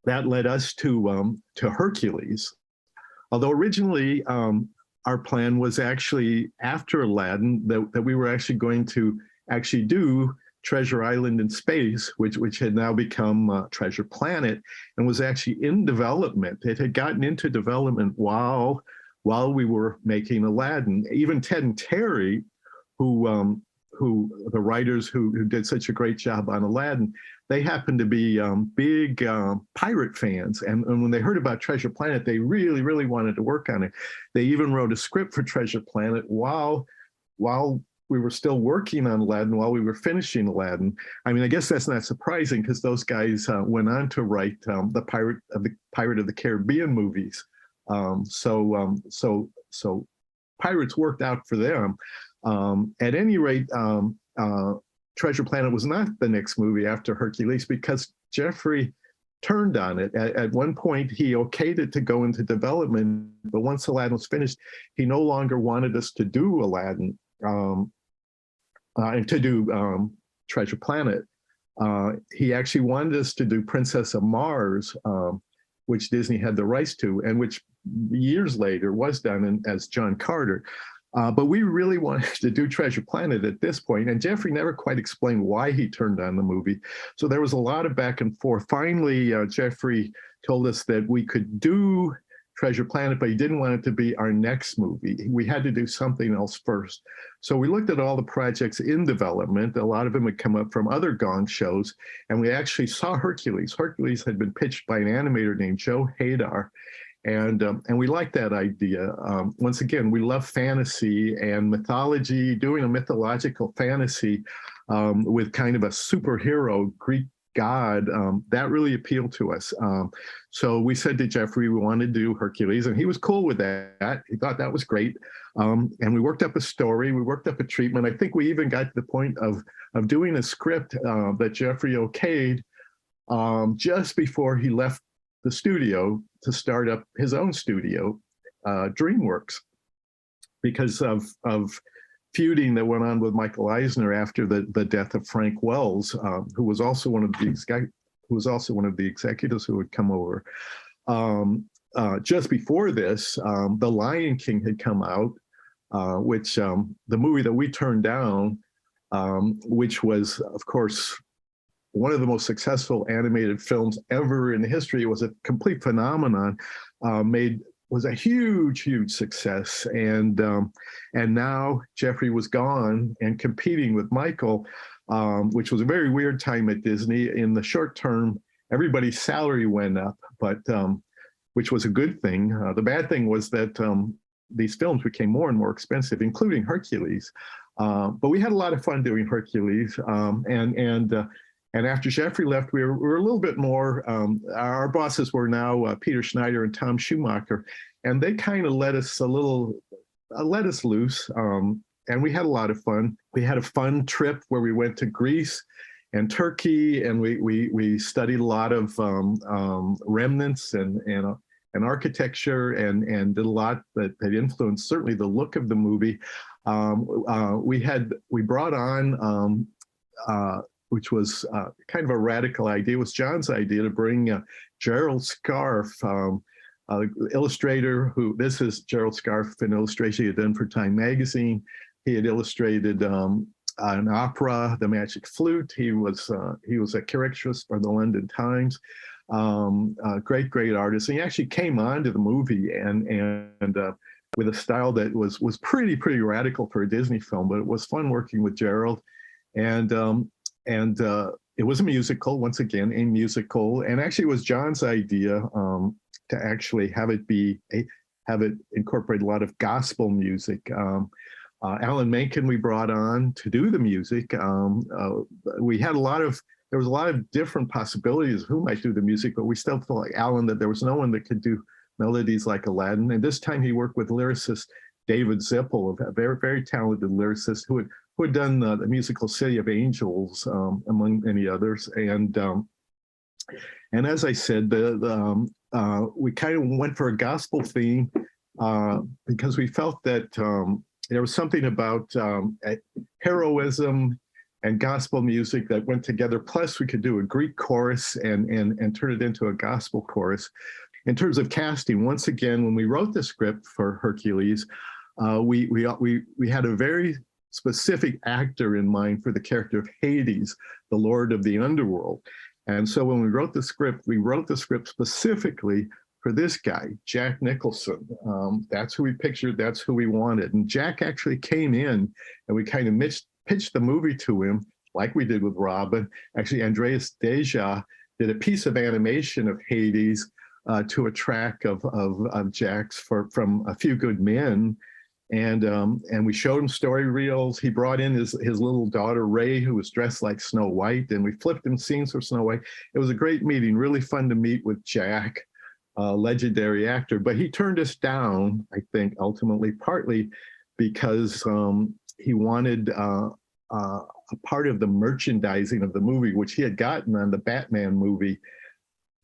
that led us to Hercules. Although originally our plan was actually after Aladdin that we were actually going to actually do Treasure Island in space, which had now become Treasure Planet, and was actually in development. It had gotten into development while we were making Aladdin. Even Ted and Terry, who the writers who did such a great job on Aladdin, they happened to be big pirate fans. And when they heard about Treasure Planet, they really, really wanted to work on it. They even wrote a script for Treasure Planet while we were still working on Aladdin, while we were finishing Aladdin. I mean, I guess that's not surprising because those guys went on to write the Pirate of the Caribbean movies. So pirates worked out for them. At any rate, Treasure Planet was not the next movie after Hercules because Jeffrey turned on it. At one point, he okayed it to go into development, but once Aladdin was finished, he no longer wanted us to do Aladdin and to do Treasure Planet. He actually wanted us to do Princess of Mars, which Disney had the rights to, and which years later was done as John Carter. But we really wanted to do Treasure Planet at this point, and Jeffrey never quite explained why he turned on the movie. So there was a lot of back and forth. Finally, Jeffrey told us that we could do Treasure Planet, but he didn't want it to be our next movie. We had to do something else first. So we looked at all the projects in development. A lot of them had come up from other Gong shows, and we actually saw Hercules. Hercules had been pitched by an animator named Joe Hadar, and we liked that idea. Once again, we love fantasy and mythology, doing a mythological fantasy with kind of a superhero Greek god, that really appealed to us. So we said to Jeffrey, we wanted to do Hercules, and he was cool with that. He thought that was great. And we worked up a story, we worked up a treatment. I think we even got to the point of doing a script that Jeffrey okayed just before he left the studio to start up his own studio, DreamWorks, because of feuding that went on with Michael Eisner after the death of Frank Wells, who was also one of the executives who had come over. Just before this, The Lion King had come out, which the movie that we turned down, which was, of course, one of the most successful animated films ever in history. It was a complete phenomenon, was a huge, huge success. And now Jeffrey was gone and competing with Michael, which was a very weird time at Disney. In the short term, everybody's salary went up, but which was a good thing. The bad thing was that these films became more and more expensive, including Hercules. But we had a lot of fun doing Hercules. And after Jeffrey left, we were a little bit more, our bosses were now Peter Schneider and Tom Schumacher, and they kind of let us loose, and we had a lot of fun. We had a fun trip where we went to Greece and Turkey, and we studied a lot of remnants and architecture and did a lot that influenced certainly the look of the movie. We brought on, which was kind of a radical idea. It was John's idea to bring Gerald Scarfe, illustrator this is Gerald Scarfe, an illustration he had done for Time Magazine. He had illustrated an opera, The Magic Flute. He was a caricaturist for the London Times. Great artist. And he actually came on to the movie and with a style that was pretty radical for a Disney film, but it was fun working with Gerald. And it was a musical, once again, a musical. And actually it was John's idea to actually have it incorporate a lot of gospel music. Alan Menken we brought on to do the music. We had there was a lot of different possibilities of who might do the music, but we still felt like Alan, that there was no one that could do melodies like Aladdin. And this time he worked with lyricist David Zippel, a very talented lyricist who had done the musical City of Angels, among many others. And as I said, we kind of went for a gospel theme because we felt that there was something about heroism and gospel music that went together. Plus, we could do a Greek chorus and turn it into a gospel chorus. In terms of casting, once again, when we wrote the script for Hercules, we had a very specific actor in mind for the character of Hades, the Lord of the Underworld. And so when we wrote the script specifically for this guy, Jack Nicholson. That's who we pictured, that's who we wanted. And Jack actually came in and we kind of pitched the movie to him, like we did with Robin. Actually, Andreas Deja did a piece of animation of Hades to a track of Jack's from A Few Good Men. And we showed him story reels. He brought in his little daughter, Ray, who was dressed like Snow White, and we flipped him scenes for Snow White. It was a great meeting, really fun to meet with Jack, legendary actor. But he turned us down, I think, ultimately, partly because he wanted a part of the merchandising of the movie, which he had gotten on the Batman movie.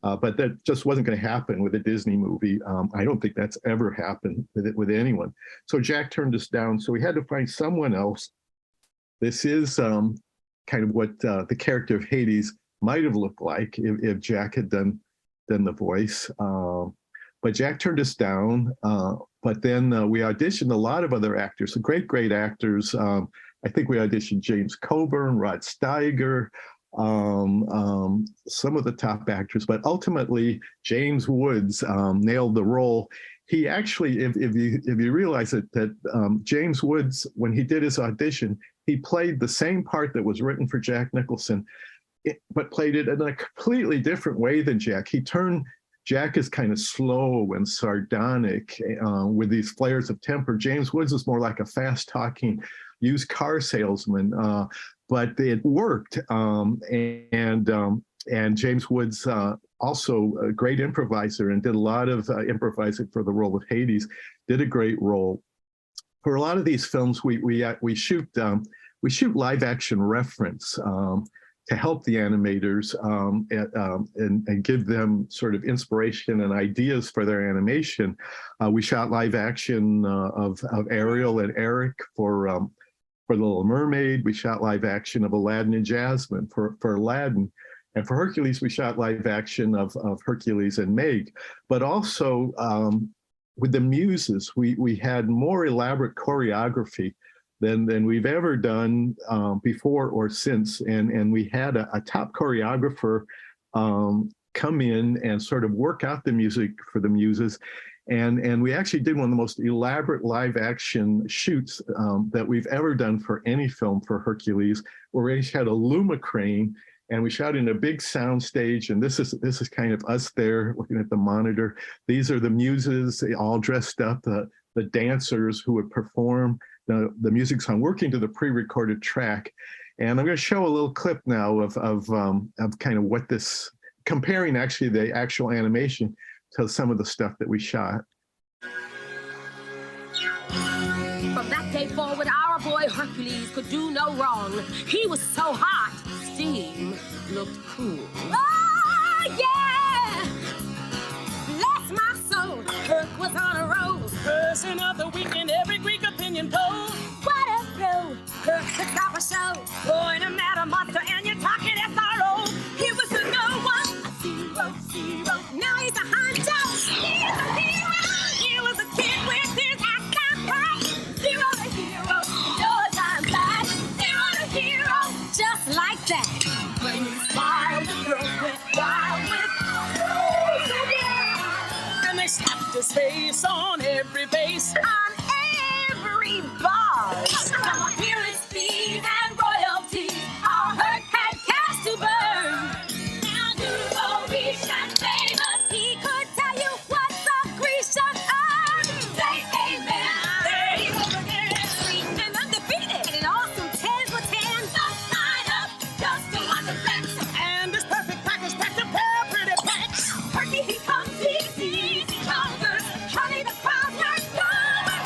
But that just wasn't going to happen with a Disney movie. I don't think that's ever happened with anyone. So Jack turned us down. So we had to find someone else. This is kind of what the character of Hades might have looked like if Jack had done the voice. But Jack turned us down. But then we auditioned a lot of other actors, some great actors. I think we auditioned James Coburn, Rod Steiger, some of the top actors, but ultimately James Woods nailed the role. He actually, if you realize it, that James Woods, when he did his audition, he played the same part that was written for Jack Nicholson, but played it in a completely different way than Jack. He turned Jack is kind of slow and sardonic with these flares of temper. James Woods is more like a fast-talking used car salesman. But it worked, and James Woods, also a great improviser, and did a lot of improvising for the role of Hades. Did a great role. For a lot of these films, we shoot live action reference to help the animators and give them sort of inspiration and ideas for their animation. We shot live action of Ariel and Eric for Little Mermaid. We shot live action of Aladdin and Jasmine for Aladdin. And for Hercules, we shot live action of Hercules and Meg. But also with the Muses, we had more elaborate choreography than we've ever done before or since. And we had a top choreographer come in and sort of work out the music for the Muses. And we actually did one of the most elaborate live action shoots that we've ever done for any film for Hercules, where we actually had a Luma crane and we shot in a big sound stage. And this is kind of us there looking at the monitor. These are the Muses, all dressed up, the dancers who would perform the music song, working to the pre-recorded track. And I'm going to show a little clip now of kind of what this, comparing actually the actual animation to some of the stuff that we shot. From that day forward, our boy Hercules could do no wrong. He was so hot, steam looked cool. Oh, yeah! Bless my soul, Herc was on a roll. Person of the week in every Greek opinion poll. What a pro! Herc could stop a show. Boy, no matter monster, and you're talking SRO. He was the no one, a zero. Now he's a hunter. He's a hero. He was a kid with his act on pride. Zero to hero, no time flies. Zero to hero, just like that. When you smile, the girls went wild with and they slapped his face on every base, on every bar. From appearance fees and royalties, our Herc had cash to burn. Now Dubo rich and famous, he could tell you what's a Grecian earn. Say amen. There he goes again. Sweet and undefeated, and an awesome 10 for 10. Just sign up, just to watch the flex. And this perfect package packed a pair of pretty packs. Herky, he comes, he sees, he conquers. Honey, the crowd learns good.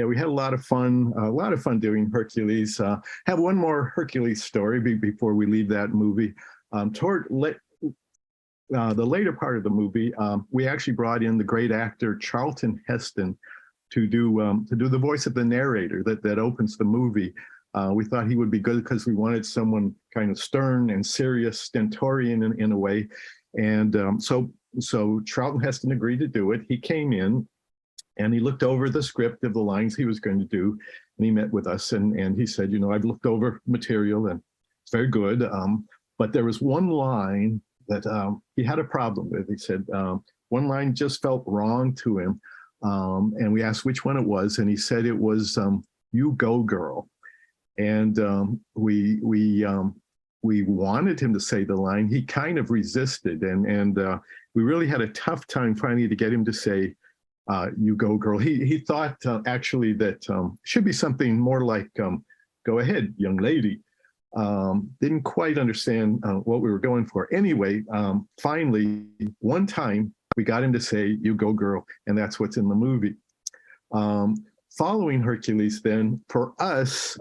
yeah, we had a lot of fun doing Hercules. Have one more Hercules story before we leave that movie. The later part of the movie, we actually brought in the great actor Charlton Heston to do the voice of the narrator that opens the movie. We thought he would be good because we wanted someone kind of stern and serious, stentorian in a way. And so Charlton Heston agreed to do it. He came in and he looked over the script of the lines he was going to do, and he met with us and he said, I've looked over material and it's very good, but there was one line that he had a problem with. He said one line just felt wrong to him, and we asked which one it was, and he said it was "You Go Girl," and we wanted him to say the line. He kind of resisted, and we really had a tough time finally to get him to say "You Go Girl." He thought actually that should be something more like "Go ahead, young lady." Didn't quite understand what we were going for. Anyway, finally, one time we got him to say, "You go, girl," and that's what's in the movie. Following Hercules, then, for us,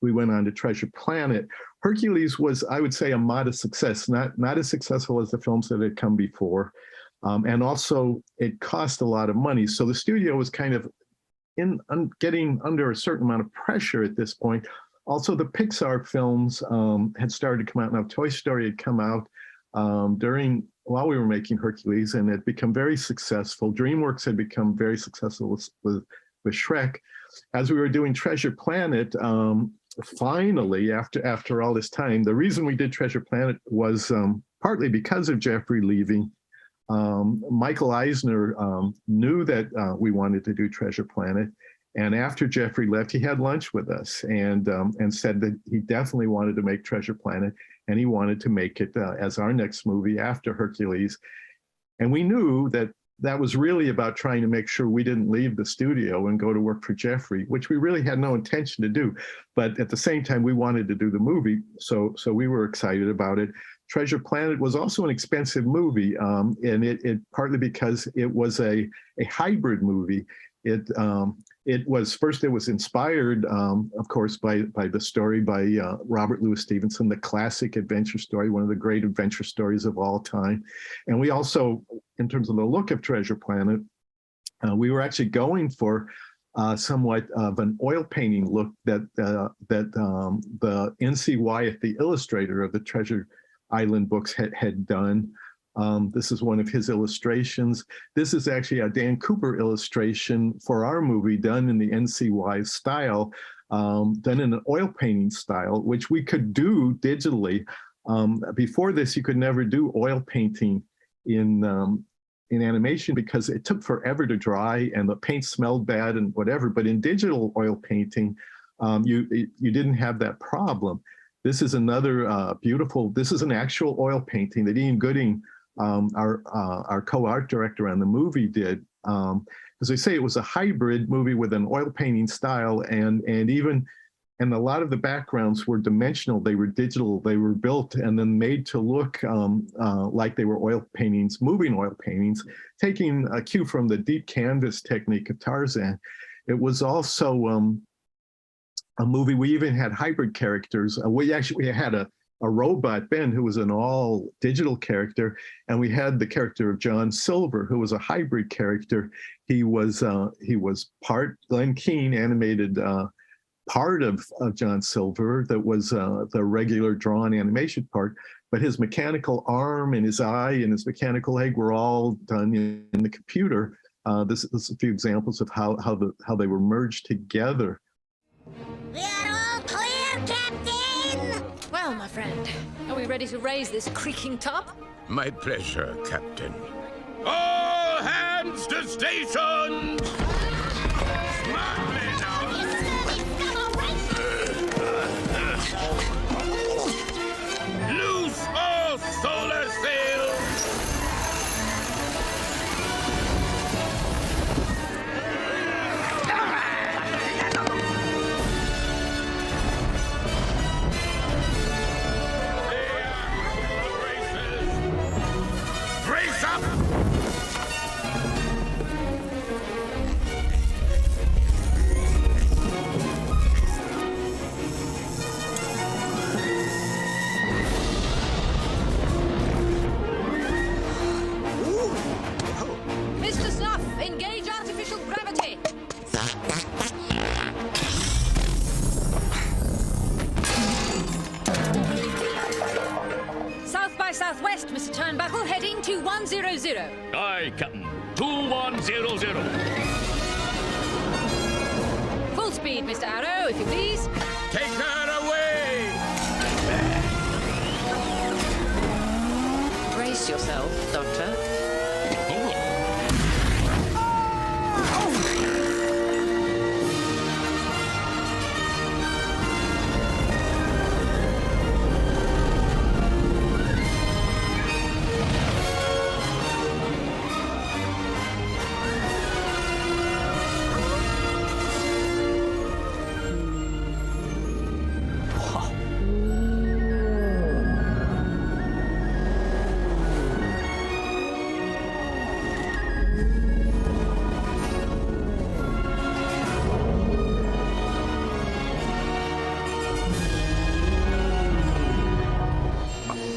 we went on to Treasure Planet. Hercules was, I would say, a modest success, not as successful as the films that had come before. And also, it cost a lot of money. So the studio was kind of getting under a certain amount of pressure at this point. Also, the Pixar films had started to come out. Now, Toy Story had come out while we were making Hercules, and had become very successful. DreamWorks had become very successful with Shrek. As we were doing Treasure Planet, finally, after all this time, the reason we did Treasure Planet was partly because of Jeffrey leaving. Michael Eisner knew that we wanted to do Treasure Planet. And after Jeffrey left, he had lunch with us and said that he definitely wanted to make Treasure Planet, and he wanted to make it as our next movie after Hercules. And we knew that that was really about trying to make sure we didn't leave the studio and go to work for Jeffrey, which we really had no intention to do. But at the same time, we wanted to do the movie, so we were excited about it. Treasure Planet was also an expensive movie, and it partly because it was a hybrid movie. It was inspired, of course, by the story by Robert Louis Stevenson, the classic adventure story, one of the great adventure stories of all time. And we also, in terms of the look of Treasure Planet, we were actually going for somewhat of an oil painting look that the N.C. Wyeth, the illustrator of the Treasure Island books, had done. This is one of his illustrations. This is actually a Dan Cooper illustration for our movie, done in the NCY style, done in an oil painting style, which we could do digitally. Before this, you could never do oil painting in animation because it took forever to dry and the paint smelled bad and whatever. But in digital oil painting, you didn't have that problem. This is another beautiful. This is an actual oil painting that Ian Gooding, our co-art director on the movie, did. As I say, it was a hybrid movie with an oil painting style, and a lot of the backgrounds were dimensional. They were digital. They were built and then made to look like they were oil paintings, moving oil paintings, taking a cue from the deep canvas technique of Tarzan. It was also a movie. We even had hybrid characters. We had a robot, Ben, who was an all digital character, and we had the character of John Silver, who was a hybrid character. He was part Glenn Keane animated part of John Silver that was the regular drawn animation part, but his mechanical arm and his eye and his mechanical leg were all done in the computer. This is a few examples of how they were merged together. We are all clear, Captain! Well, my friend, are we ready to raise this creaking top? My pleasure, Captain. All hands to stations! Smartly now! Loose all solar sails! southwest, Mr. Turnbuckle, heading 2100. Aye, Captain. 2100. Full speed, Mr. Arrow, if you please. Take her away! Brace yourself, Doctor.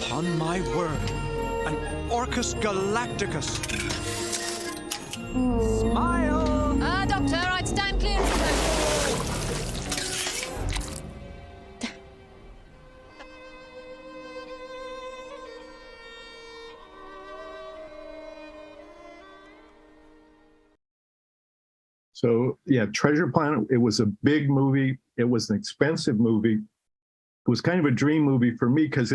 Upon my word, an Orcus Galacticus. Smile! Doctor, I'd stand clear of the... So yeah, Treasure Planet, it was a big movie. It was an expensive movie. It was kind of a dream movie for me because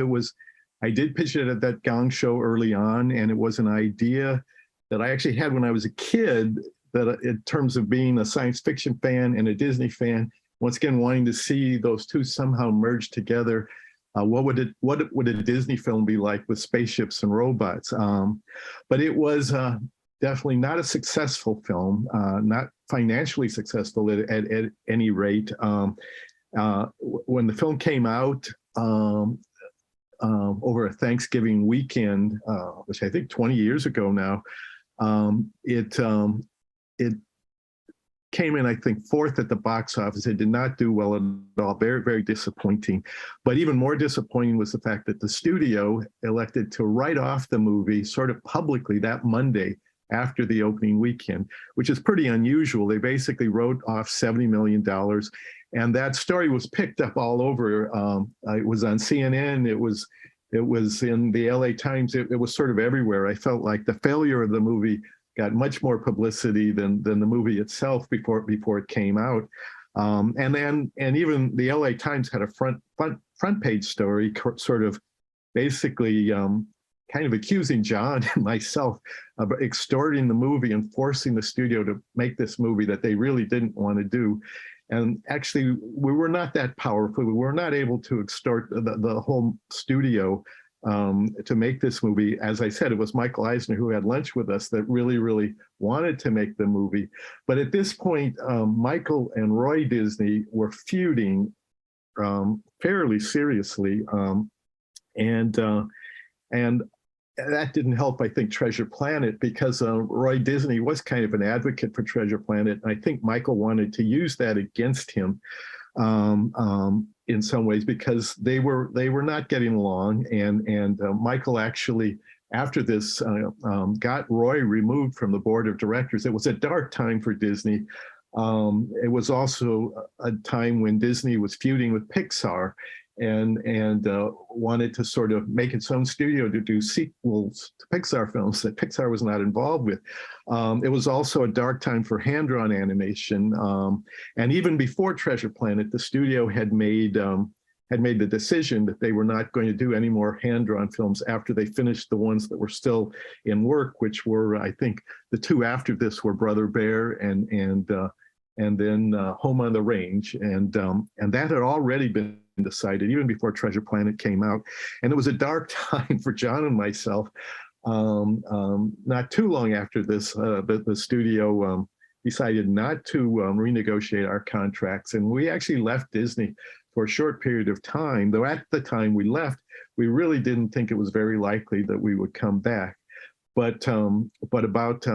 I did pitch it at that Gong show early on, and it was an idea that I actually had when I was a kid, that in terms of being a science fiction fan and a Disney fan, once again, wanting to see those two somehow merge together. What would a Disney film be like with spaceships and robots? But it was definitely not a successful film, not financially successful at any rate. When the film came out over a Thanksgiving weekend, which I think 20 years ago now, it came in, I think, fourth at the box office. It did not do well at all. Very, very disappointing. But even more disappointing was the fact that the studio elected to write off the movie sort of publicly that Monday after the opening weekend, which is pretty unusual. They basically wrote off $70 million. And that story was picked up all over. It was on CNN. It was in the LA Times. It was sort of everywhere. I felt like the failure of the movie got much more publicity than the movie itself before it came out. And even the LA Times had a front page story, sort of basically kind of accusing John and myself of extorting the movie and forcing the studio to make this movie that they really didn't want to do. And actually, we were not that powerful. We were not able to extort the whole studio to make this movie. As I said, it was Michael Eisner, who had lunch with us, that really, really wanted to make the movie. But at this point, Michael and Roy Disney were feuding fairly seriously. And that didn't help, I think, Treasure Planet, because Roy Disney was kind of an advocate for Treasure Planet. And I think Michael wanted to use that against him in some ways, because they were not getting along. And Michael actually, after this, got Roy removed from the board of directors. It was a dark time for Disney. It was also a time when Disney was feuding with Pixar, and wanted to sort of make its own studio to do sequels to Pixar films that Pixar was not involved with. It was also a dark time for hand-drawn animation. And even before Treasure Planet, the studio had made the decision that they were not going to do any more hand-drawn films after they finished the ones that were still in work, which were, I think, the two after this were Brother Bear and then Home on the Range. And that had already been decided even before Treasure Planet came out. And it was a dark time for John and myself. Not too long after this, the studio decided not to renegotiate our contracts. And we actually left Disney for a short period of time, though at the time we left, we really didn't think it was very likely that we would come back. But about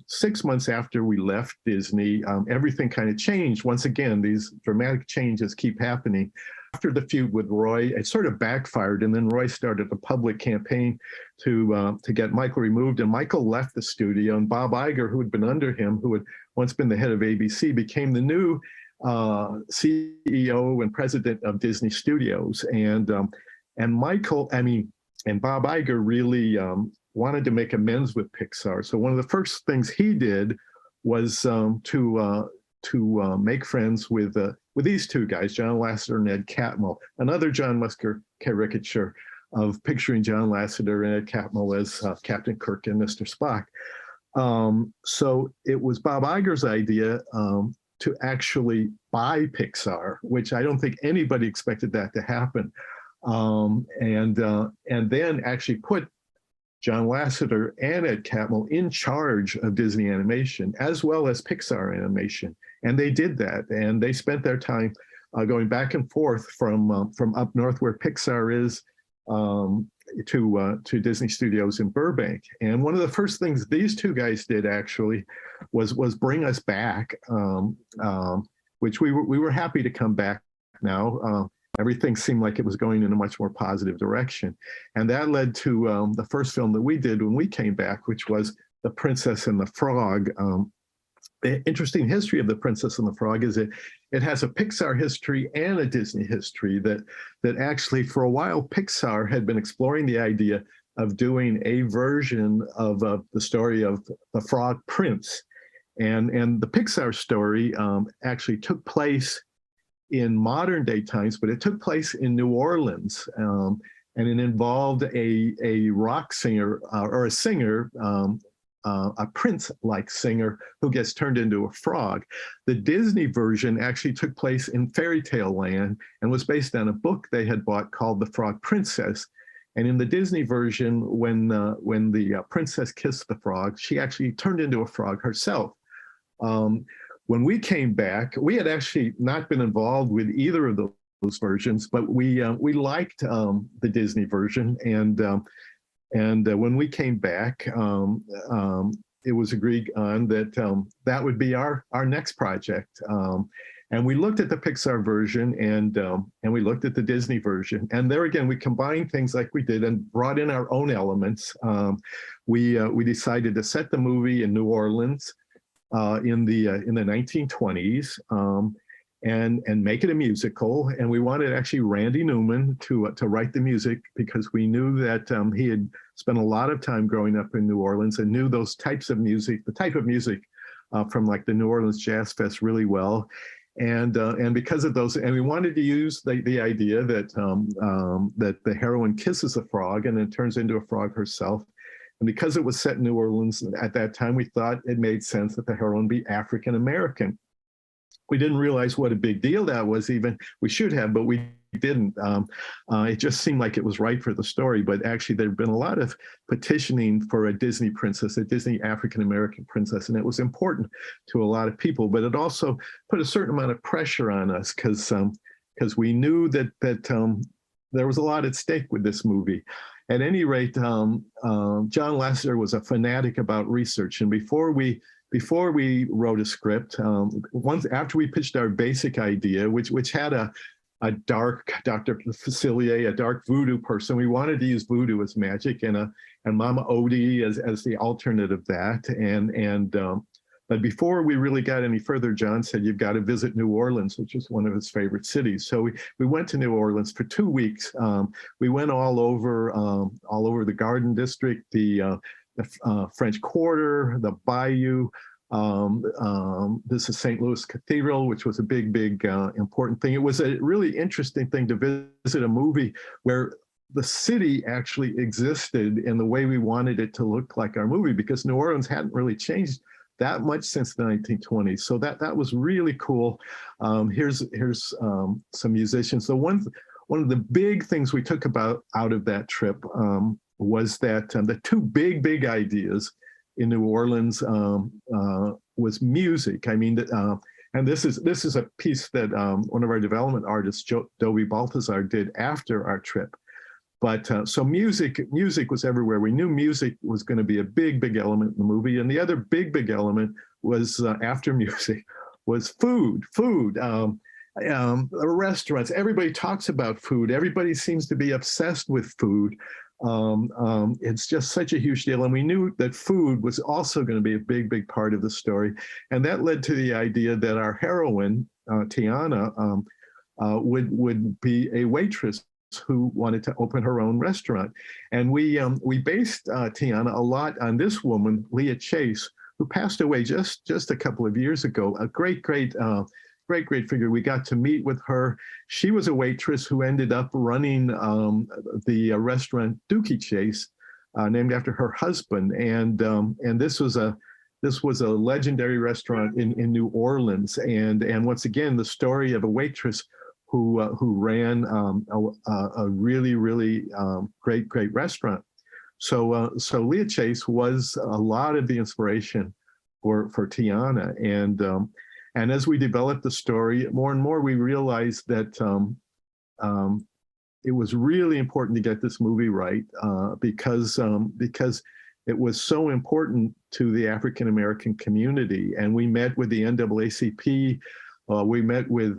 6 months after we left Disney, everything kind of changed. Once again, these dramatic changes keep happening. After the feud with Roy, it sort of backfired, and then Roy started a public campaign to get Michael removed, and Michael left the studio, and Bob Iger, who had been under him, who had once been the head of ABC, became the new CEO and president of Disney Studios. And Michael, I mean, and Bob Iger really wanted to make amends with Pixar. So one of the first things he did was to make friends with these two guys, John Lasseter and Ed Catmull, another John Musker caricature of picturing John Lasseter and Ed Catmull as Captain Kirk and Mr. Spock. So it was Bob Iger's idea to actually buy Pixar, which I don't think anybody expected that to happen. And then actually put John Lasseter and Ed Catmull in charge of Disney Animation, as well as Pixar Animation. And they did that. And they spent their time going back and forth from up north where Pixar is to Disney Studios in Burbank. And one of the first things these two guys did actually was bring us back, which we were happy to come back now. Everything seemed like it was going in a much more positive direction. And that led to the first film that we did when we came back, which was The Princess and the Frog. The interesting history of The Princess and the Frog is it has a Pixar history and a Disney history that actually for a while Pixar had been exploring the idea of doing a version of the story of the Frog Prince. And the Pixar story actually took place in modern day times, but it took place in New Orleans, and it involved a rock singer or a singer, a prince-like singer who gets turned into a frog. The Disney version actually took place in fairy tale land and was based on a book they had bought called The Frog Princess. And in the Disney version, when the princess kissed the frog, she actually turned into a frog herself. When we came back, we had actually not been involved with either of those versions, but we liked the Disney version, and when we came back, it was agreed on that that would be our next project. And we looked at the Pixar version and we looked at the Disney version, and there again we combined things like we did and brought in our own elements. We decided to set the movie in New Orleans. In the 1920s, and make it a musical. And we wanted actually Randy Newman to write the music, because we knew that he had spent a lot of time growing up in New Orleans and knew those types of music, the type of music from like the New Orleans Jazz Fest really well. And because of those, and we wanted to use the idea that that the heroine kisses a frog and then turns into a frog herself. And because it was set in New Orleans at that time, we thought it made sense that the heroine be African American. We didn't realize what a big deal that was even. We should have, but we didn't. It just seemed like it was right for the story. But actually, there had been a lot of petitioning for a Disney princess, a Disney African American princess, and it was important to a lot of people. But it also put a certain amount of pressure on us because we knew that there was a lot at stake with this movie. At any rate, John Lasseter was a fanatic about research, and before we wrote a script, once after we pitched our basic idea, which had a dark Dr. Facilier, a dark voodoo person, we wanted to use voodoo as magic, and Mama Odie as the alternate of that, but before we really got any further, John said, you've got to visit New Orleans, which is one of his favorite cities. So we went to New Orleans for 2 weeks. We went all over the Garden District, the French Quarter, the Bayou. This is St. Louis Cathedral, which was a big, important thing. It was a really interesting thing to visit a movie where the city actually existed in the way we wanted it to look like our movie, because New Orleans hadn't really changed that much since the 1920s. So that was really cool. Here's some musicians. So one of the big things we took out of that trip was that the two big ideas in New Orleans was music. I mean, and this is a piece that one of our development artists, Dobie Balthazar, did after our trip. But so music was everywhere. We knew music was going to be a big element in the movie. And the other big element was after music was food. Restaurants, everybody talks about food. Everybody seems to be obsessed with food. It's just such a huge deal. And we knew that food was also going to be a big part of the story. And that led to the idea that our heroine, Tiana, would be a waitress who wanted to open her own restaurant. And we based Tiana a lot on this woman, Leah Chase, who passed away just a couple of years ago. A great figure. We got to meet with her. She was a waitress who ended up running the restaurant Dookie Chase, named after her husband. And this was a legendary restaurant in New Orleans. And once again, the story of a waitress who ran a really great restaurant. So Leah Chase was a lot of the inspiration for Tiana. And as we developed the story, more and more we realized that it was really important to get this movie right, because it was so important to the African American community. And we met with the NAACP, we met with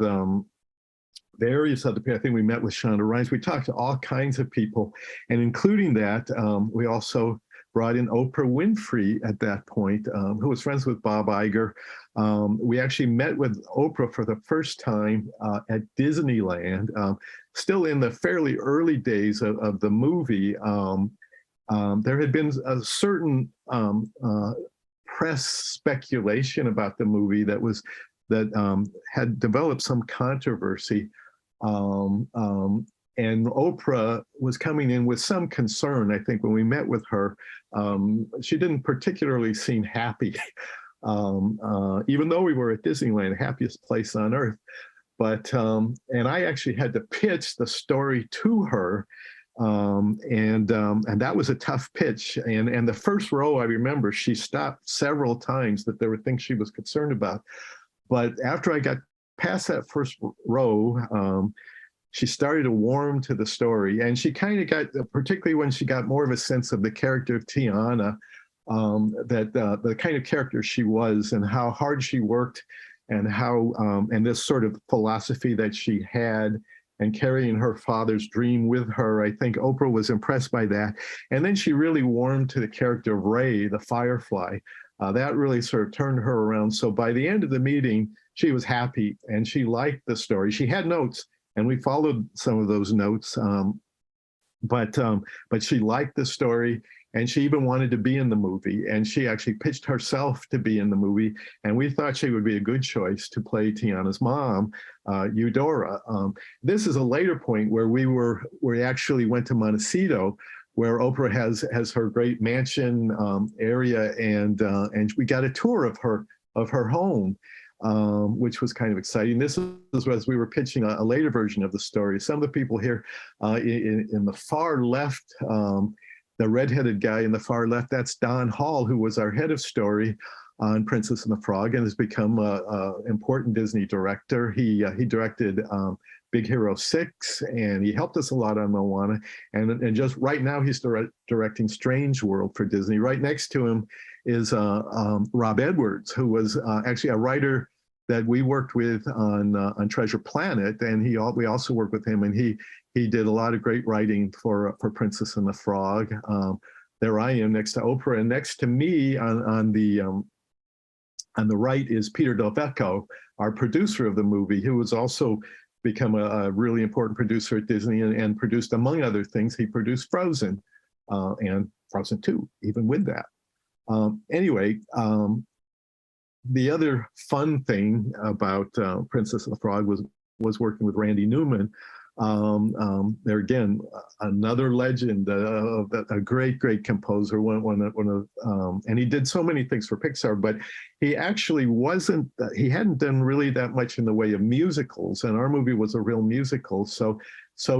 various other people. I think we met with Shonda Rhimes. We talked to all kinds of people, and including that, we also brought in Oprah Winfrey at that point, who was friends with Bob Iger. We actually met with Oprah for the first time at Disneyland, still in the fairly early days of the movie. There had been a certain press speculation about the movie that had developed some controversy. And Oprah was coming in with some concern. I think when we met with her, she didn't particularly seem happy, even though we were at Disneyland, happiest place on earth. But, and I actually had to pitch the story to her. And that was a tough pitch. And the first row, I remember, she stopped several times that there were things she was concerned about. But after I got past that first row, she started to warm to the story. And she kind of got, particularly when she got more of a sense of the character of Tiana, that the kind of character she was and how hard she worked, and how, and this sort of philosophy that she had, and carrying her father's dream with her. I think Oprah was impressed by that. And then she really warmed to the character of Ray, the Firefly. That really sort of turned her around. So by the end of the meeting, she was happy and she liked the story. She had notes, and we followed some of those notes, but she liked the story, and she even wanted to be in the movie, and she actually pitched herself to be in the movie, and we thought she would be a good choice to play Tiana's mom, Eudora. This is a later point where we actually went to Montecito, where Oprah has her great mansion area, and we got a tour of her home. Which was kind of exciting. This is as we were pitching a later version of the story. Some of the people here in the far left, the redheaded guy in the far left, that's Don Hall, who was our head of story on Princess and the Frog and has become an important Disney director. He directed Big Hero 6, and he helped us a lot on Moana. And just right now, he's directing Strange World for Disney. Right next to him is Rob Edwards, who was actually a writer that we worked with on Treasure Planet, and we also worked with him, and he did a lot of great writing for Princess and the Frog. There I am next to Oprah, and next to me on the right is Peter Del Vecchio, our producer of the movie, who has also become a really important producer at Disney and produced, among other things, he produced Frozen and Frozen 2, even with that. Anyway, the other fun thing about Princess and the Frog was working with Randy Newman. There again, another legend, a great composer. And he did so many things for Pixar, but he actually he hadn't done really that much in the way of musicals, and our movie was a real musical. So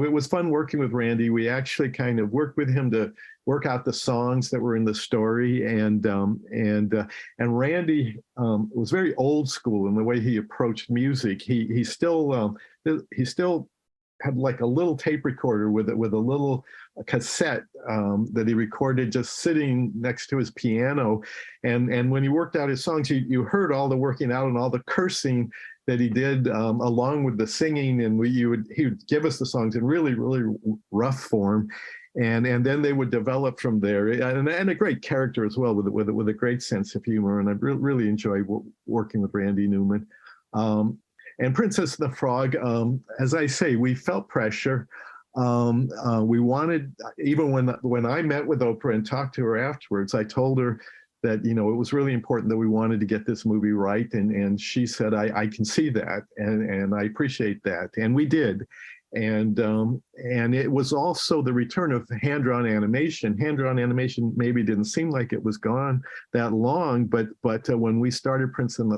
it was fun working with Randy. We actually kind of worked with him to work out the songs that were in the story, and Randy was very old school in the way he approached music. He still had like a little tape recorder with a little cassette that he recorded just sitting next to his piano. And when he worked out his songs, you heard all the working out and all the cursing that he did along with the singing. And he would give us the songs in really rough form. And then they would develop from there. And a great character as well, with a great sense of humor. And I really enjoyed working with Randy Newman. And Princess and the Frog, as I say, we felt pressure. We wanted, even when I met with Oprah and talked to her afterwards, I told her that, it was really important that we wanted to get this movie right. And she said, I can see that, and I appreciate that. And we did. And it was also the return of hand-drawn animation. Hand-drawn animation maybe didn't seem like it was gone that long, but when we started Princess and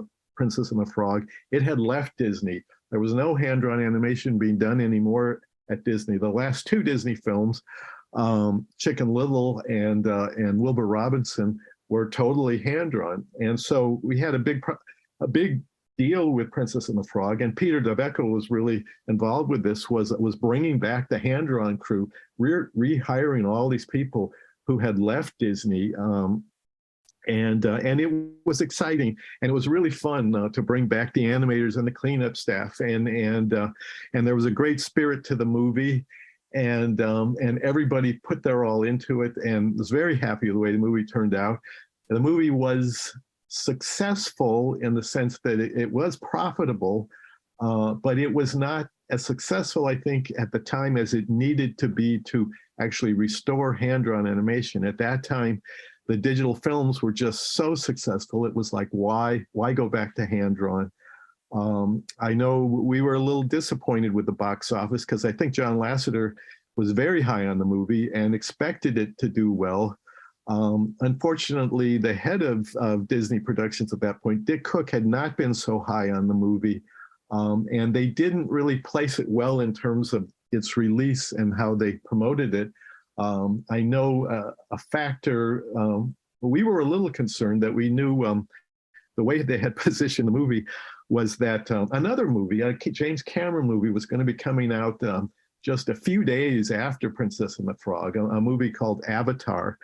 the Frog, it had left Disney. There was no hand-drawn animation being done anymore at Disney. The last two Disney films, Chicken Little and Wilbur Robinson, were totally hand-drawn. And so we had a big deal with Princess and the Frog, and Peter Dabecco was really involved with this, was bringing back the hand-drawn crew, rehiring all these people who had left Disney. And it was exciting, and it was really fun to bring back the animators and the cleanup staff, and there was a great spirit to the movie, and everybody put their all into it, and was very happy with the way the movie turned out. And the movie was successful in the sense that it was profitable, but it was not as successful, I think, at the time as it needed to be to actually restore hand-drawn animation. At that time, the digital films were just so successful. It was like, why go back to hand-drawn? I know we were a little disappointed with the box office, because I think John Lasseter was very high on the movie and expected it to do well. Unfortunately, the head of Disney Productions at that point, Dick Cook, had not been so high on the movie, and they didn't really place it well in terms of its release and how they promoted it. I know a factor, we were a little concerned that we knew the way they had positioned the movie was that another movie, a James Cameron movie, was going to be coming out just a few days after Princess and the Frog, a movie called Avatar.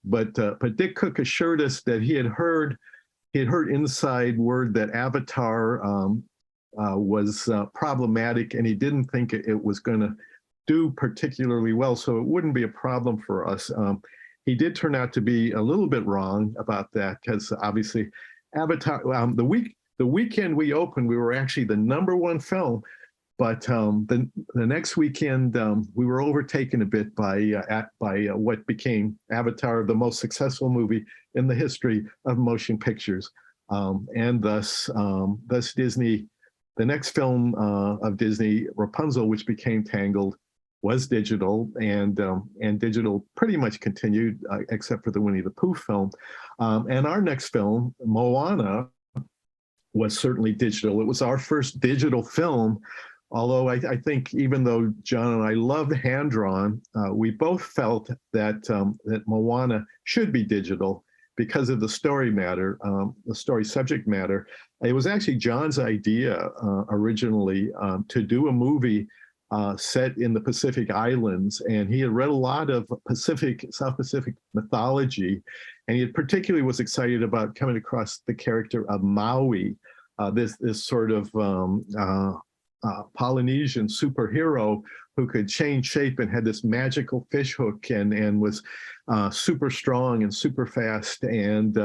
But Dick Cook assured us that he had heard inside word that Avatar was problematic, and he didn't think it was going to do particularly well, so it wouldn't be a problem for us. He did turn out to be a little bit wrong about that, because obviously Avatar, the weekend we opened, we were actually the #1 film, but the next weekend we were overtaken a bit by what became Avatar, the most successful movie in the history of motion pictures, and thus Disney, the next film of Disney, Rapunzel, which became Tangled, was digital, and digital pretty much continued, except for the Winnie the Pooh film. And our next film, Moana, was certainly digital. It was our first digital film, although I think, even though John and I loved hand-drawn, we both felt that Moana should be digital because of the story matter, the story subject matter. It was actually John's idea originally to do a movie set in the Pacific Islands, and he had read a lot of South Pacific mythology, and he particularly was excited about coming across the character of Maui, this sort of Polynesian superhero who could change shape and had this magical fish hook, and was super strong and super fast. And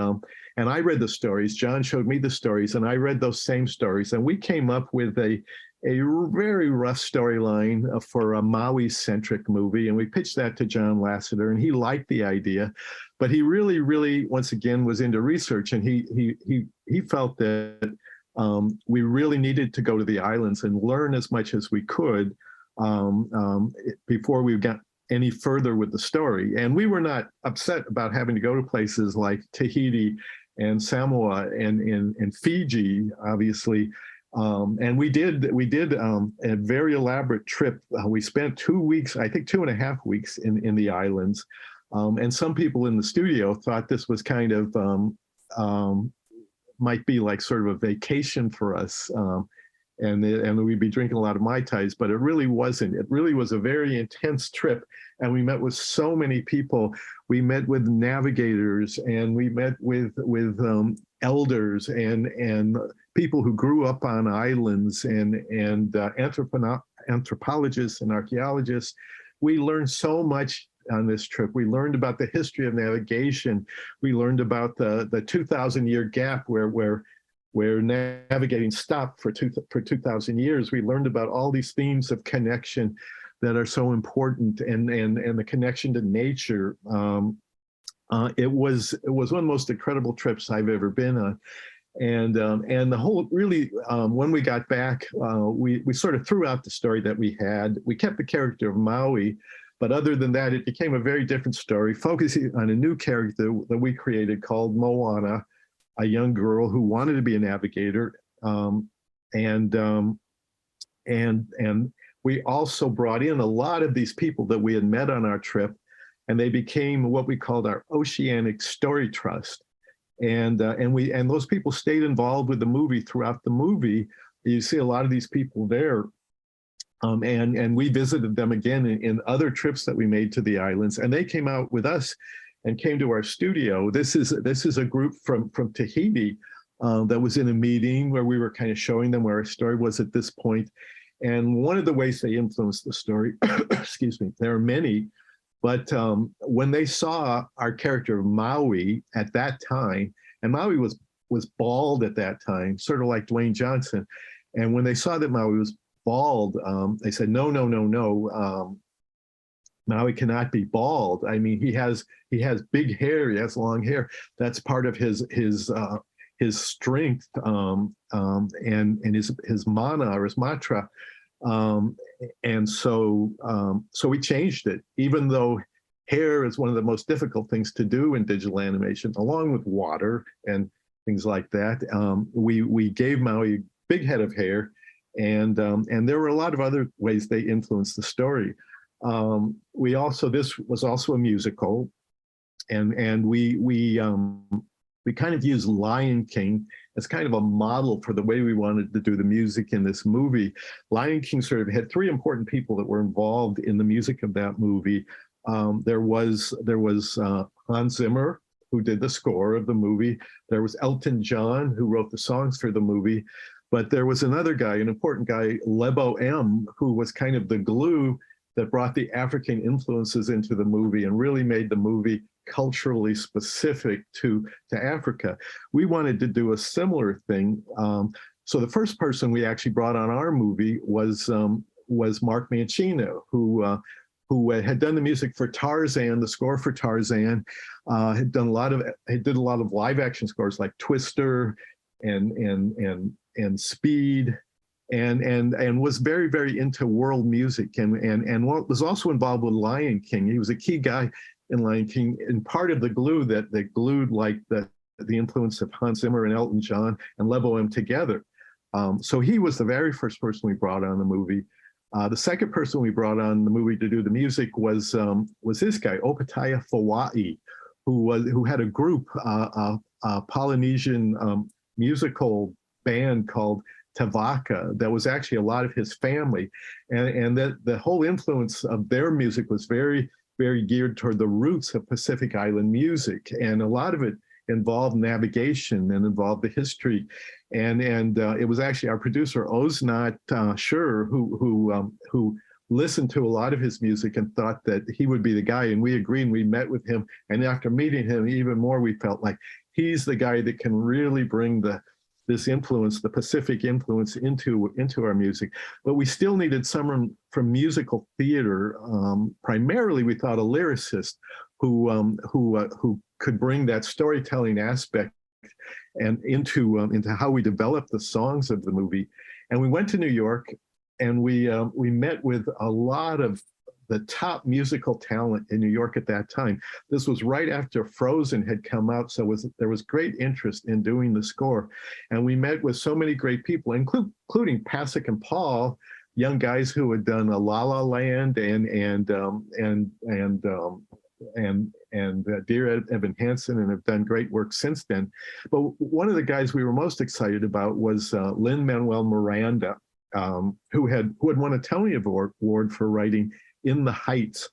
I read the stories. John showed me the stories, and I read those same stories, and we came up with a very rough storyline for a Maui-centric movie, and we pitched that to John Lasseter, and he liked the idea, but he really, once again, was into research, and he felt that we really needed to go to the islands and learn as much as we could before we got any further with the story. And we were not upset about having to go to places like Tahiti and Samoa and Fiji, obviously. And we did a very elaborate trip. We spent 2 weeks, I think 2.5 weeks in the islands. And some people in the studio thought this was kind of, might be like sort of a vacation for us. And we'd be drinking a lot of Mai Tais, but it really wasn't. It really was a very intense trip. And we met with so many people. We met with navigators, and we met with elders and people who grew up on islands, and anthropologists and archaeologists. We learned so much on this trip. We learned about the history of navigation. We learned about the 2,000-year gap where navigating stopped for 2,000 years. We learned about all these themes of connection. that are so important, and the connection to nature. It was one of the most incredible trips I've ever been on. And the whole really, when we got back, we sort of threw out the story that we had. We kept the character of Maui, but other than that, it became a very different story, focusing on a new character that we created called Moana, a young girl who wanted to be a navigator. And we also brought in a lot of these people that we had met on our trip, and they became what we called our Oceanic Story Trust. And those people stayed involved with the movie throughout the movie. You see a lot of these people there. And we visited them again in other trips that we made to the islands, and they came out with us and came to our studio. This is a group from Tahiti that was in a meeting where we were kind of showing them where our story was at this point. And one of the ways they influenced the story, excuse me, there are many, but when they saw our character of Maui at that time, and Maui was bald at that time, sort of like Dwayne Johnson, and when they saw that Maui was bald, they said, no, Maui cannot be bald. I mean, he has big hair, he has long hair. That's part of his strength and his mana or his mantra. And so we changed it, even though hair is one of the most difficult things to do in digital animation, along with water and things like that. We gave Maui a big head of hair, and there were a lot of other ways they influenced the story. This was also a musical, and we kind of used Lion King as kind of a model for the way we wanted to do the music in this movie. Lion King sort of had three important people that were involved in the music of that movie. There was Hans Zimmer, who did the score of the movie. There was Elton John, who wrote the songs for the movie. But there was another guy, an important guy, Lebo M, who was kind of the glue that brought the African influences into the movie and really made the movie culturally specific to Africa. We wanted to do a similar thing. So the first person we actually brought on our movie was Mark Mancino, who had done the music for Tarzan, the score for Tarzan, did a lot of live action scores like Twister and Speed, and was very, very into world music, and was also involved with Lion King. He was a key guy in Lion King, and part of the glue that glued like the influence of Hans Zimmer and Elton John and Lebo M together. So he was the very first person we brought on the movie. The second person we brought on the movie to do the music was this guy, Opataya Fawai, who had a group, a Polynesian musical band called Tavaka that was actually a lot of his family, and that the whole influence of their music was very, very geared toward the roots of Pacific Island music, and a lot of it involved navigation and involved the history. And it was actually our producer Oznat Shur who listened to a lot of his music and thought that he would be the guy, and we agreed, and we met with him, and after meeting him even more, we felt like he's the guy that can really bring this influence, the Pacific influence, into our music. But we still needed someone from musical theater. Primarily, we thought a lyricist who could bring that storytelling aspect and into how we develop the songs of the movie. And we went to New York, and we met with a lot of the top musical talent in New York at that time. This was right after Frozen had come out, so there was great interest in doing the score. And we met with so many great people, including Pasek and Paul, young guys who had done La La Land and Dear Evan Hansen, and have done great work since then. But one of the guys we were most excited about was Lin-Manuel Miranda, who had won a Tony Award for writing In the Heights,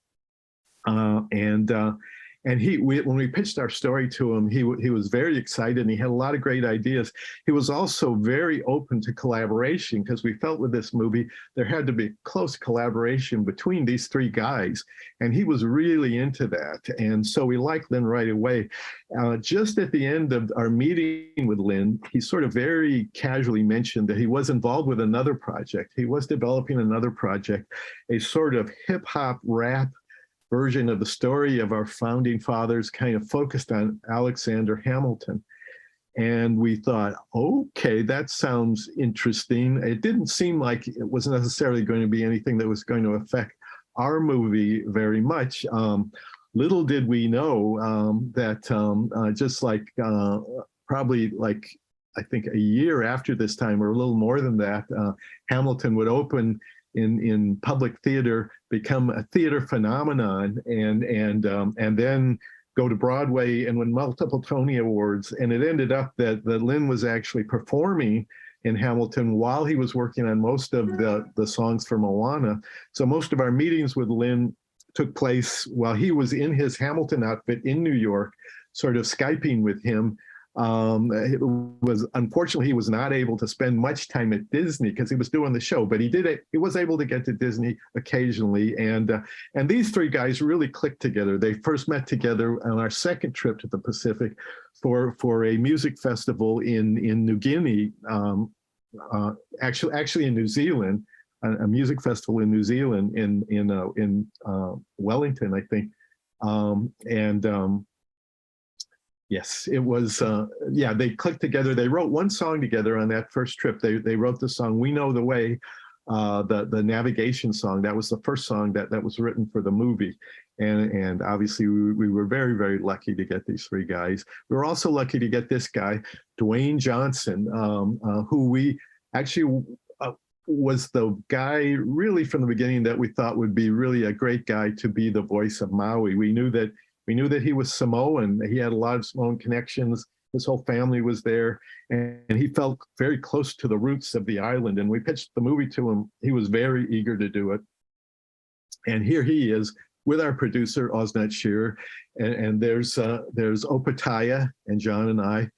and And when we pitched our story to him, he was very excited and he had a lot of great ideas. He was also very open to collaboration because we felt with this movie, there had to be close collaboration between these three guys. And he was really into that. And so we liked Lin right away. Just at the end of our meeting with Lin, he sort of very casually mentioned that he was involved with another project. He was developing another project, a sort of hip hop rap version of the story of our founding fathers, kind of focused on Alexander Hamilton. And we thought, okay, that sounds interesting. It didn't seem like it was necessarily going to be anything that was going to affect our movie very much. Little did we know that just like probably like, I think a year after this time, or a little more than that, Hamilton would open in public theater, become a theater phenomenon, and then go to Broadway and win multiple Tony Awards. And it ended up that Lin was actually performing in Hamilton while he was working on most of the songs for Moana. So most of our meetings with Lin took place while he was in his Hamilton outfit in New York, sort of Skyping with him. It was, unfortunately, he was not able to spend much time at Disney because he was doing the show, but he was able to get to Disney occasionally. And these three guys really clicked together. They first met together on our second trip to the Pacific for a music festival in New Guinea, actually in New Zealand, a music festival in New Zealand in Wellington, I think. Yes, it was, yeah, they clicked together. They wrote one song together on that first trip. They wrote the song, We Know the Way, the navigation song. That was the first song that was written for the movie. And obviously we were very, very lucky to get these three guys. We were also lucky to get this guy, Dwayne Johnson, who we actually was the guy really from the beginning that we thought would be really a great guy to be the voice of Maui. We knew that he was Samoan. He had a lot of Samoan connections. His whole family was there, and he felt very close to the roots of the island. And we pitched the movie to him. He was very eager to do it. And here he is with our producer, Osnat Shearer. And there's Opataya and John and I.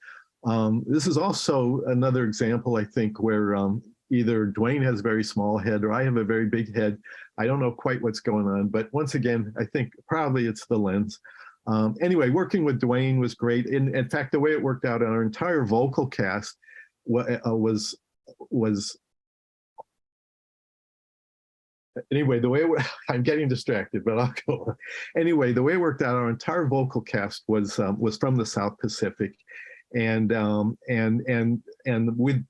This is also another example, I think, where either Dwayne has a very small head or I have a very big head. I don't know quite what's going on, but once again, I think probably it's the lens. Anyway, working with Dwayne was great. In fact, the way it worked out, our entire vocal cast was anyway, the way I'm getting distracted, but I'll go on. Anyway, the way it worked out, our entire vocal cast was from the South Pacific. And with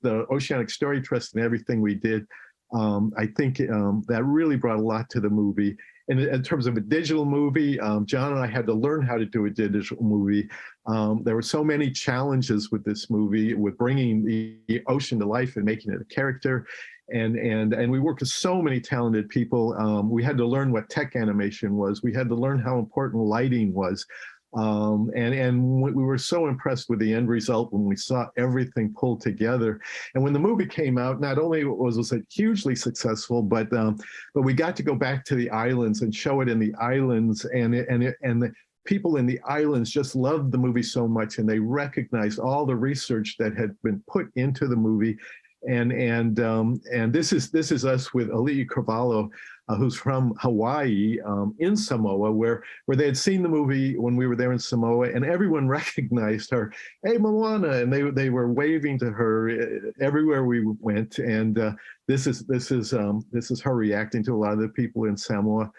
the Oceanic Story Trust and everything we did, I think that really brought a lot to the movie. And in terms of a digital movie, John and I had to learn how to do a digital movie. There were so many challenges with this movie, with bringing the ocean to life and making it a character. And we worked with so many talented people. We had to learn what tech animation was. We had to learn how important lighting was. And we were so impressed with the end result when we saw everything pulled together. And when the movie came out, not only was it hugely successful, but we got to go back to the islands and show it in the islands, and the people in the islands just loved the movie so much, and they recognized all the research that had been put into the movie. And this is us with Ali'i Carvalho, who's from Hawaii, in Samoa, where they had seen the movie when we were there in Samoa, and everyone recognized her. Hey, Moana, and they were waving to her everywhere we went. And this is her reacting to a lot of the people in Samoa.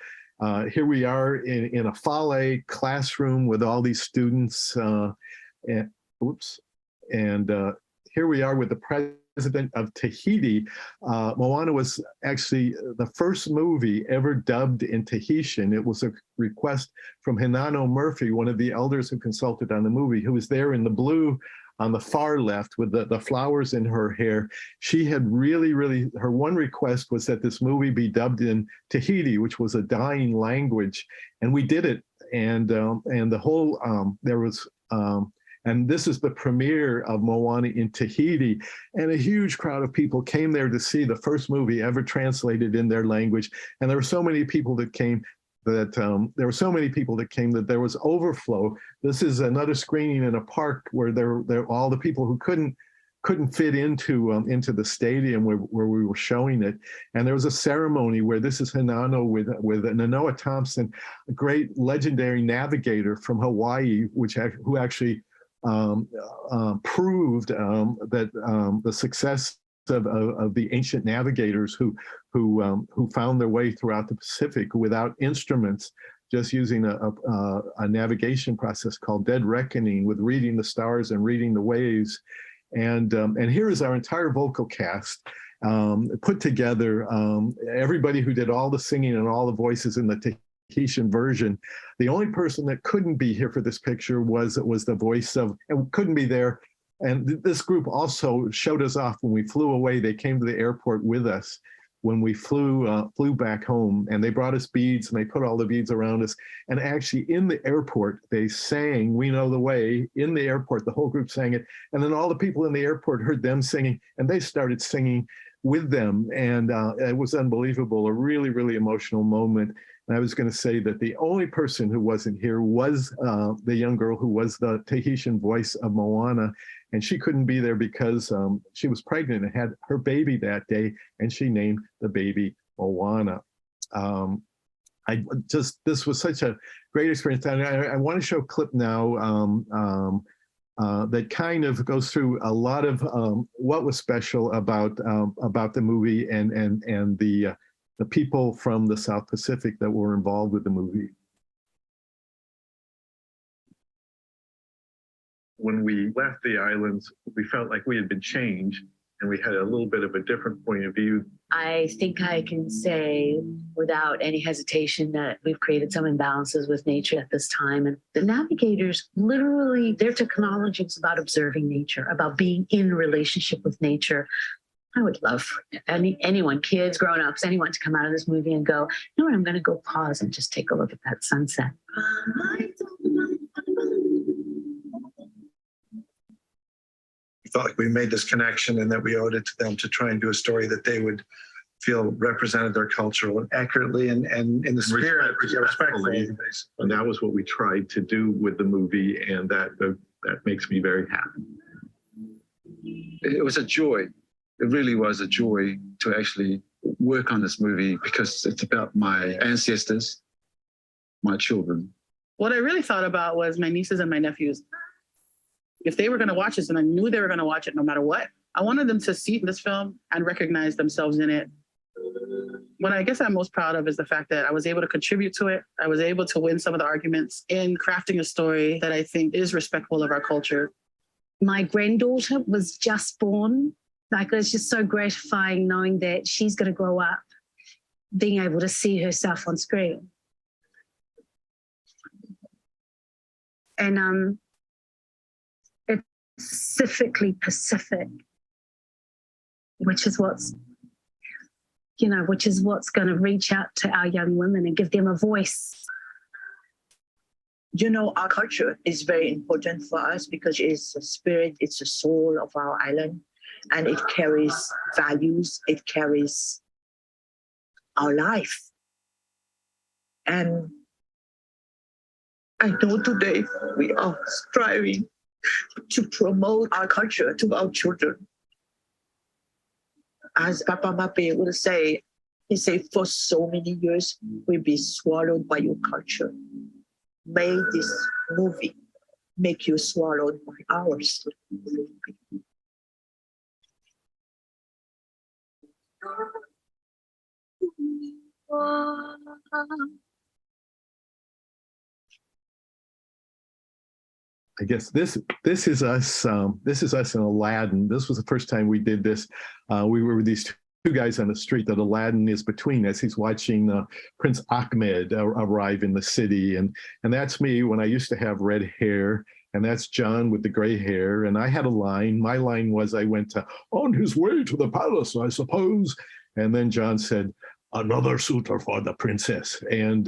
Here we are in a Fale classroom with all these students. And here we are with the president of Tahiti. Moana was actually the first movie ever dubbed in Tahitian. It was a request from Hinano Murphy, one of the elders who consulted on the movie, who was there in the blue on the far left with the flowers in her hair. She had really, her one request was that this movie be dubbed in Tahiti, which was a dying language. And we did it. And the whole, and this is the premiere of Moana in Tahiti, and a huge crowd of people came there to see the first movie ever translated in their language. And there were so many people that came. there were so many people that came that there was overflow. This is another screening in a park where there all the people who couldn't fit into the stadium where we were showing it, and there was a ceremony where this is Hinano with Nanoa Thompson, a great legendary navigator from Hawaii, who actually proved that the success of the ancient navigators who found their way throughout the Pacific without instruments, just using a navigation process called dead reckoning, with reading the stars and reading the waves. And here is our entire vocal cast put together. Everybody who did all the singing and all the voices in the Tahitian version. The only person that couldn't be here for this picture was the voice of, and couldn't be there. And this group also showed us off when we flew away. They came to the airport with us when we flew back home, and they brought us beads, and they put all the beads around us. And actually in the airport, they sang "We Know the Way" in the airport. The whole group sang it. And then all the people in the airport heard them singing, and they started singing with them. And it was unbelievable, a really, really emotional moment. And I was going to say that the only person who wasn't here was the young girl who was the Tahitian voice of Moana. And she couldn't be there because she was pregnant and had her baby that day, and she named the baby Moana. This was such a great experience. And I want to show a clip now that kind of goes through a lot of what was special about the movie and the people from the South Pacific that were involved with the movie. When we left the islands, we felt like we had been changed, and we had a little bit of a different point of view. I think I can say without any hesitation that we've created some imbalances with nature at this time. And the navigators, literally, their technology is about observing nature, about being in relationship with nature. I would love anyone, kids, grown-ups, anyone to come out of this movie and go, you know what, I'm going to go pause and just take a look at that sunset. Felt like we made this connection and that we owed it to them to try and do a story that they would feel represented their culture accurately and in the spirit, respectfully. And that was what we tried to do with the movie, and that makes me very happy. It was a joy. It really was a joy to actually work on this movie, because it's about my ancestors, my children. What I really thought about was my nieces and my nephews. If they were going to watch this, and I knew they were going to watch it no matter what, I wanted them to see this film and recognize themselves in it. What I guess I'm most proud of is the fact that I was able to contribute to it. I was able to win some of the arguments in crafting a story that I think is respectful of our culture. My granddaughter was just born. Like, it's just so gratifying knowing that she's going to grow up being able to see herself on screen. And it's specifically Pacific, which is what's going to reach out to our young women and give them a voice. You know, our culture is very important for us because it's the spirit, it's the soul of our island, and it carries values, it carries our life. And I know today we are striving to promote our culture to our children. As Papa Mape would say, he said, for so many years, we've been swallowed by your culture. May this movie make you swallowed by ours. I guess this is us. This is us in Aladdin. This was the first time we did this. We were with these two guys on the street that Aladdin is between as he's watching Prince Ahmed arrive in the city, and that's me when I used to have red hair, and that's John with the gray hair. And I had a line. My line was, I went to on his way to the palace, I suppose, and then John said, another suitor for the princess, and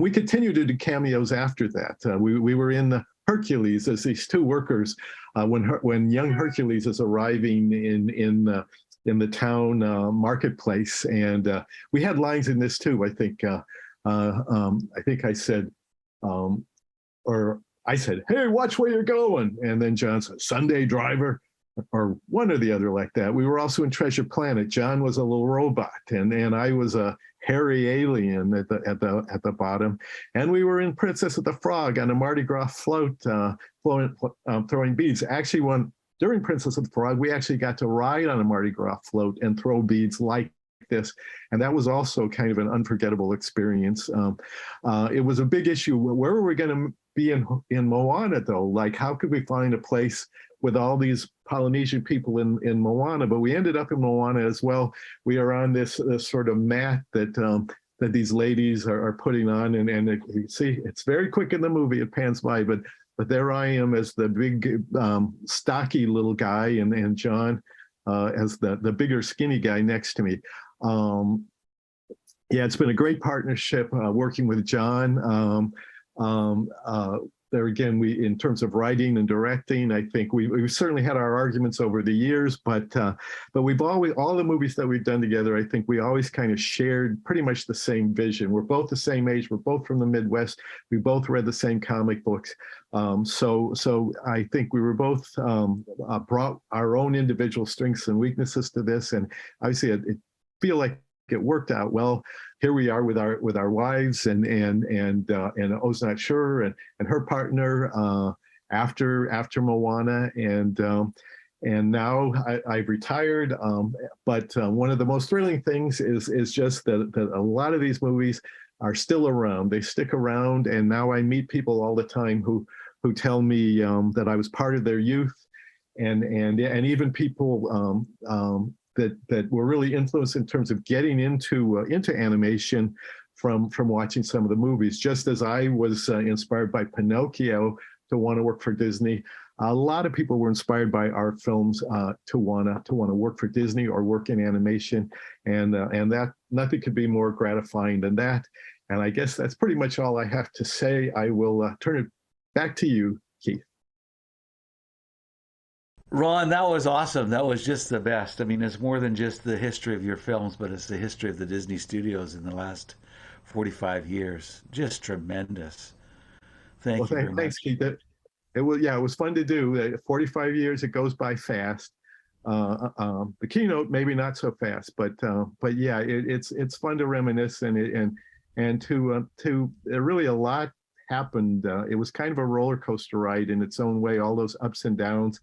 we continued to do cameos after that. We were in Hercules as these two workers when young Hercules is arriving in the town marketplace, and we had lines in this too. I think I think I said, or I said, hey, watch where you're going. And then John said, Sunday driver, or one or the other like that. We were also in Treasure Planet. John was a little robot, and I was a hairy alien at the bottom. And we were in Princess of the Frog on a Mardi Gras float, throwing beads. Actually, during Princess of the Frog, we actually got to ride on a Mardi Gras float and throw beads like this, and that was also kind of an unforgettable experience. It was a big issue. Where were we going to be in Moana, though? Like, how could we find a place with all these Polynesian people in Moana? But we ended up in Moana as well. We are on this sort of mat that these ladies are putting on, and you see, it's very quick in the movie. It pans by, but there I am as the big, stocky little guy, and John as the bigger, skinny guy next to me. Yeah, it's been a great partnership working with John. There again, in terms of writing and directing, I think we've certainly had our arguments over the years, but we've always, all the movies that we've done together, I think we always kind of shared pretty much the same vision. We're both the same age. We're both from the Midwest. We both read the same comic books. So I think we were both brought our own individual strengths and weaknesses to this, and obviously it feel like it worked out well. Here we are with our wives and O's Not Sure and her partner after Moana, and now I've retired. But one of the most thrilling things is just that a lot of these movies are still around. They stick around, and now I meet people all the time who tell me that I was part of their youth, and even people that were really influenced in terms of getting into animation from watching some of the movies. Just as I was inspired by Pinocchio to want to work for Disney, a lot of people were inspired by our films to want to work for Disney or work in animation, and that nothing could be more gratifying than that. And I guess that's pretty much all I have to say. I will turn it back to you, Keith. Ron, that was awesome. That was just the best. I mean, it's more than just the history of your films, but it's the history of the Disney Studios in the last 45 years. Just tremendous. Thank you very much. Thanks, Keith. It was fun to do. 45 years, it goes by fast. The keynote maybe not so fast, but yeah, it's fun to reminisce, and to really a lot happened. It was kind of a roller coaster ride in its own way, all those ups and downs.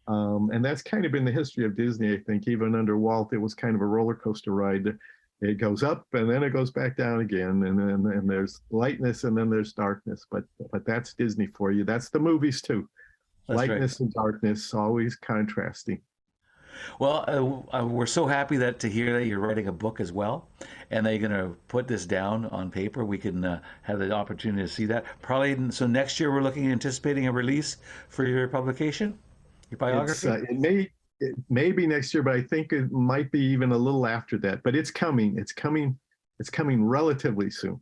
And that's kind of been the history of Disney, I think. Even under Walt, it was kind of a roller coaster ride. It goes up and then it goes back down again, and there's lightness and then there's darkness. But that's Disney for you. That's the movies too. That's lightness and darkness, always contrasting. Well, we're so happy to hear that you're writing a book as well, and that you're going to put this down on paper. We can have the opportunity to see that. Probably, so next year we're anticipating a release for your publication. Your biography? It may be next year, but I think it might be even a little after that. But it's coming. It's coming relatively soon.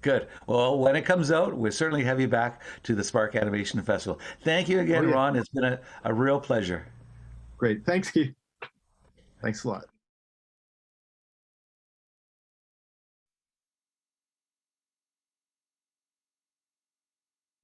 Good. Well, when it comes out, we'll certainly have you back to the Spark Animation Festival. Thank you again, Ron. It's been a real pleasure. Great. Thanks, Keith. Thanks a lot.